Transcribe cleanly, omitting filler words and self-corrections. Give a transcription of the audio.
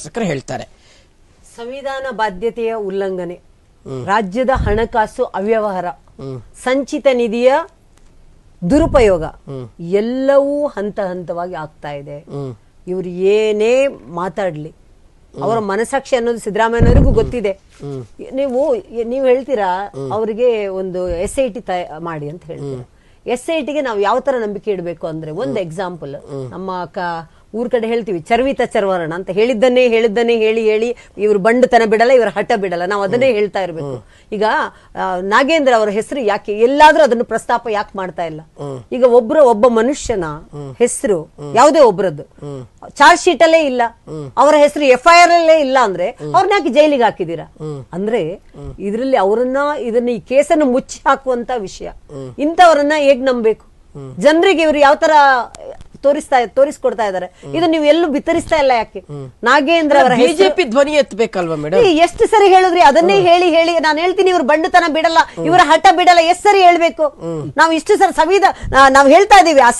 ಶಾಸಕರು ಹೇಳ್ತಾರೆ. ಸಂವಿಧಾನ ಬಾಧ್ಯತೆಯ ಉಲ್ಲಂಘನೆ, ರಾಜ್ಯದ ಹಣಕಾಸು ಅವ್ಯವಹಾರ, ಸಂಚಿತ ನಿಧಿಯ ದುರುಪಯೋಗ ಎಲ್ಲವೂ ಹಂತ ಹಂತವಾಗಿ ಆಗ್ತಾ ಇದೆ. ಇವ್ರು ಏನೇ ಮಾತಾಡ್ಲಿ ಅವರ ಮನಸಾಕ್ಷಿ ಅನ್ನೋದು ಸಿದ್ದರಾಮಯ್ಯನವರಿಗೂ ಗೊತ್ತಿದೆ. ನೀವು ಹೇಳ್ತೀರಾ ಅವರಿಗೆ ಒಂದು SIT ಮಾಡಿ ಅಂತ ಹೇಳ್ತೀರಾ. SITಗೆ ನಾವು ಯಾವ ತರ ನಂಬಿಕೆ ಇಡಬೇಕು ಅಂದ್ರೆ, ಒಂದು ಎಕ್ಸಾಂಪಲ್ ನಮ್ಮ ಊರ್ ಕಡೆ ಹೇಳ್ತೀವಿ ಚರ್ವಿತ ಚರ್ವರಣ ಅಂತ, ಹೇಳಿದ್ದನ್ನೇ ಹೇಳಿ ಹೇಳಿ ಇವ್ರು ಬಂಡುತನ ಬಿಡಲ್ಲ, ಇವ್ರ ಹಠ ಬಿಡಲ್ಲ, ನಾವು ಅದನ್ನೇ ಹೇಳ್ತಾ ಇರ್ಬೇಕು. ಈಗ ನಾಗೇಂದ್ರ ಅವರ ಹೆಸರು ಯಾಕೆ ಎಲ್ಲಾದ್ರೂ ಅದನ್ನು ಪ್ರಸ್ತಾಪ ಯಾಕೆ ಮಾಡ್ತಾ ಇಲ್ಲ? ಈಗ ಒಬ್ಬ ಮನುಷ್ಯನ ಹೆಸರು ಯಾವುದೇ ಒಬ್ಬರದ್ದು ಚಾರ್ಜ್ ಶೀಟ್ ಅಲ್ಲೇ ಇಲ್ಲ, ಅವರ ಹೆಸರು FIR ಅಲ್ಲೇ ಇಲ್ಲ ಅಂದ್ರೆ ಅವ್ರನ್ನ ಯಾಕೆ ಜೈಲಿಗೆ ಹಾಕಿದೀರಾ? ಅಂದ್ರೆ ಇದ್ರಲ್ಲಿ ಇದನ್ನ ಈ ಕೇಸನ್ನು ಮುಚ್ಚಿ ಹಾಕುವಂತ ವಿಷಯ. ಇಂಥವರನ್ನ ಹೇಗ್ ನಂಬಬೇಕು? ಜನರಿಗೆ ಇವ್ರು ಯಾವ ತರ ತೋರಿಸ್ಕೊಡ್ತಾ ಇದಾರೆ, ಇದು ನೀವು ಎಲ್ಲೂ ಬಿತ್ತರಿಸ್ತಾ ಇಲ್ಲ ಯಾಕೆ? ನಾಗೇಂದ್ರ ಅವರ ಬಿಜೆಪಿ ಧ್ವನಿ ಎತ್ತಬೇಕಲ್ವಾ ಮೇಡಮ್? ಎಷ್ಟು ಸರಿ ಹೇಳಿದ್ರಿ ಅದನ್ನೇ ಹೇಳಿ ನಾನು ಹೇಳ್ತೀನಿ, ಇವ್ರ ಬಂಡುತನ ಬಿಡಲ್ಲ, ಇವರ ಹಠ ಬಿಡಲ್ಲ, ಎಷ್ಟು ಸರಿ ಹೇಳ್ಬೇಕು? ನಾವು ಇಷ್ಟು ಸರಿ ನಾವು ಹೇಳ್ತಾ ಇದೀವಿ.